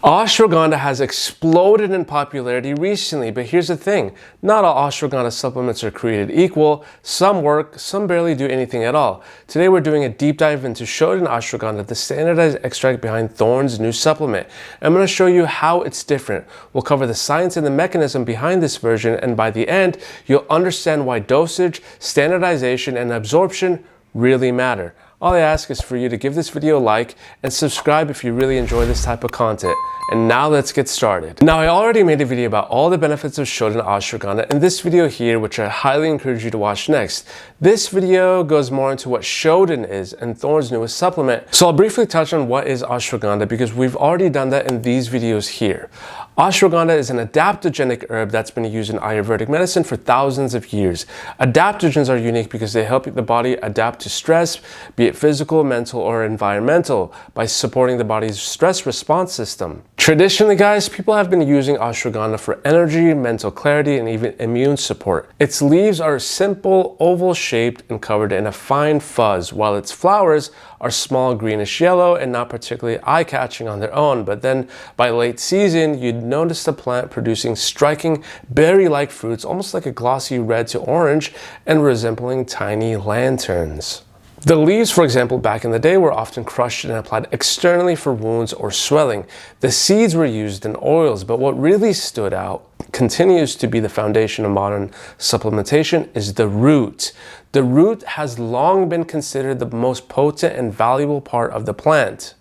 Ashwagandha has exploded in popularity recently, but here's the thing. Not all ashwagandha supplements are created equal. Some work, some barely do anything at all. Today we're doing a deep dive into Shoden Ashwagandha, the standardized extract behind Thorne's new supplement. I'm going to show you how it's different. We'll cover the science and the mechanism behind this version, and by the end, you'll understand why dosage, standardization, and absorption really matter. All I ask is for you to give this video a like and subscribe if you really enjoy this type of content. And now let's get started. Now, I already made a video about all the benefits of Shoden Ashwagandha in this video here, which I highly encourage you to watch next. This video goes more into what Shoden is and Thorne's newest supplement. So I'll briefly touch on what is ashwagandha because we've already done that in these videos here. Ashwagandha is an adaptogenic herb that's been used in Ayurvedic medicine for thousands of years. Adaptogens are unique because they help the body adapt to stress, be it physical, mental, or environmental, by supporting the body's stress response system. Traditionally, guys, people have been using ashwagandha for energy, mental clarity, and even immune support. Its leaves are simple, oval-shaped, and covered in a fine fuzz, while its flowers are small, greenish yellow, and not particularly eye-catching on their own. But then, by late season, you'd notice the plant producing striking berry-like fruits, almost like a glossy red to orange, and resembling tiny lanterns. The leaves, for example, back in the day were often crushed and applied externally for wounds or swelling. The seeds were used in oils, but what really stood out, continues to be the foundation of modern supplementation, is the root. The root has long been considered the most potent and valuable part of the plant.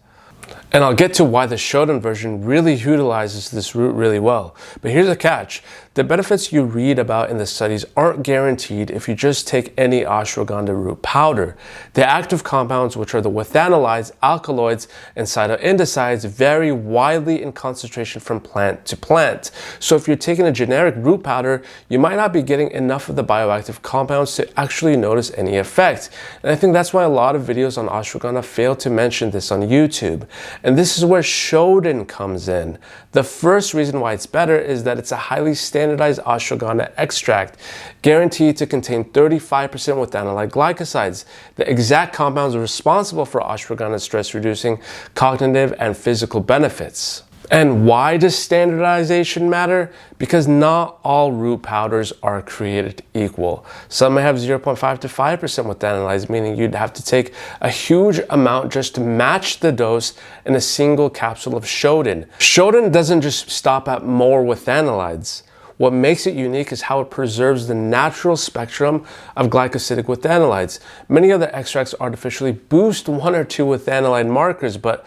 And I'll get to why the Shoden version really utilizes this root really well. But here's the catch. The benefits you read about in the studies aren't guaranteed if you just take any ashwagandha root powder. The active compounds, which are the withanolides, alkaloids, and cytoindicides, vary widely in concentration from plant to plant. So if you're taking a generic root powder, you might not be getting enough of the bioactive compounds to actually notice any effect. And I think that's why a lot of videos on ashwagandha fail to mention this on YouTube. And this is where Shoden comes in. The first reason why it's better is that it's a highly standardized ashwagandha extract, guaranteed to contain 35% withanolide glycosides, the exact compounds responsible for ashwagandha's stress-reducing cognitive and physical benefits. And why does standardization matter? Because not all root powders are created equal. Some may have 0.5 to 5% withanolides, meaning you'd have to take a huge amount just to match the dose in a single capsule of Shoden. Shoden doesn't just stop at more withanolides. What makes it unique is how it preserves the natural spectrum of glycosidic withanolides. Many other extracts artificially boost one or two withanolide markers, but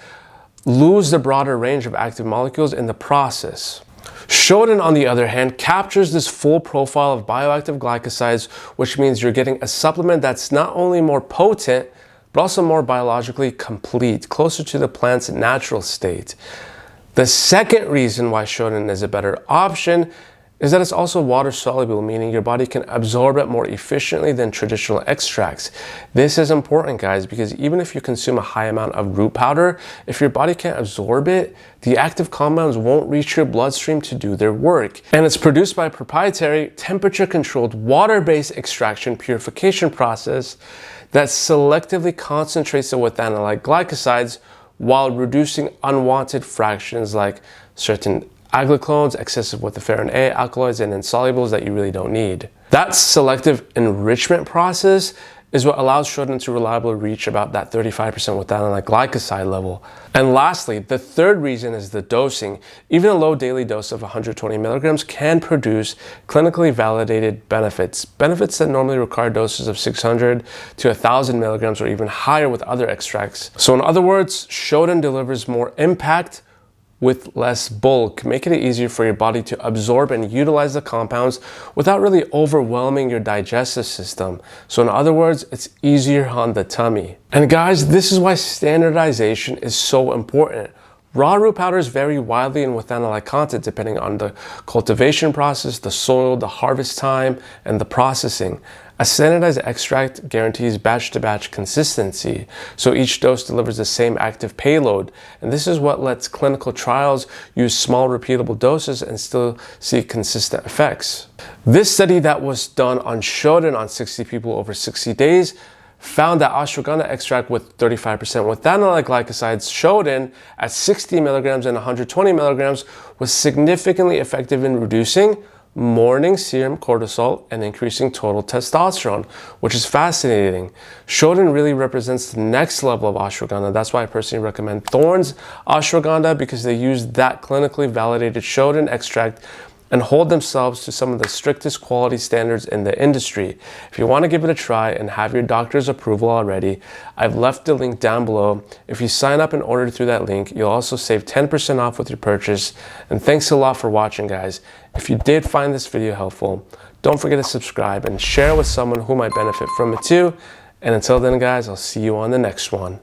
lose the broader range of active molecules in the process. Shoden, on the other hand, captures this full profile of bioactive glycosides, which means you're getting a supplement that's not only more potent, but also more biologically complete, closer to the plant's natural state. The second reason why Shoden is a better option is that it's also water soluble, meaning your body can absorb it more efficiently than traditional extracts. This is important, guys, because even if you consume a high amount of root powder, if your body can't absorb it, the active compounds won't reach your bloodstream to do their work. And it's produced by a proprietary, temperature-controlled, water-based extraction purification process that selectively concentrates the withanolide glycosides while reducing unwanted fractions like certain aglycones, excessive withaferrin A, alkaloids, and insolubles that you really don't need. That selective enrichment process is what allows Shoden to reliably reach about that 35% withanolide glycoside level. And lastly, the third reason is the dosing. Even a low daily dose of 120 milligrams can produce clinically validated benefits that normally require doses of 600 to 1,000 milligrams or even higher with other extracts. So in other words, Shoden delivers more impact with less bulk, making it easier for your body to absorb and utilize the compounds without really overwhelming your digestive system. So in other words, it's easier on the tummy. And guys, this is why standardization is so important. Raw root powders vary widely in withanolide content depending on the cultivation process, the soil, the harvest time, and the processing. A standardized extract guarantees batch-to-batch consistency, so each dose delivers the same active payload. And this is what lets clinical trials use small repeatable doses and still see consistent effects. This study that was done on Shoden on 60 people over 60 days found that ashwagandha extract with 35% withanolate glycosides, Shoden, at 60 milligrams and 120 milligrams was significantly effective in reducing morning serum cortisol and increasing total testosterone, which is fascinating. Shoden really represents the next level of ashwagandha. That's why I personally recommend Thorne's ashwagandha, because they use that clinically validated Shoden extract and hold themselves to some of the strictest quality standards in the industry. If you want to give it a try and have your doctor's approval already, I've left the link down below. If you sign up and order through that link, you'll also save 10% off with your purchase. And thanks a lot for watching, guys. If you did find this video helpful, don't forget to subscribe and share with someone who might benefit from it too. And until then, guys, I'll see you on the next one.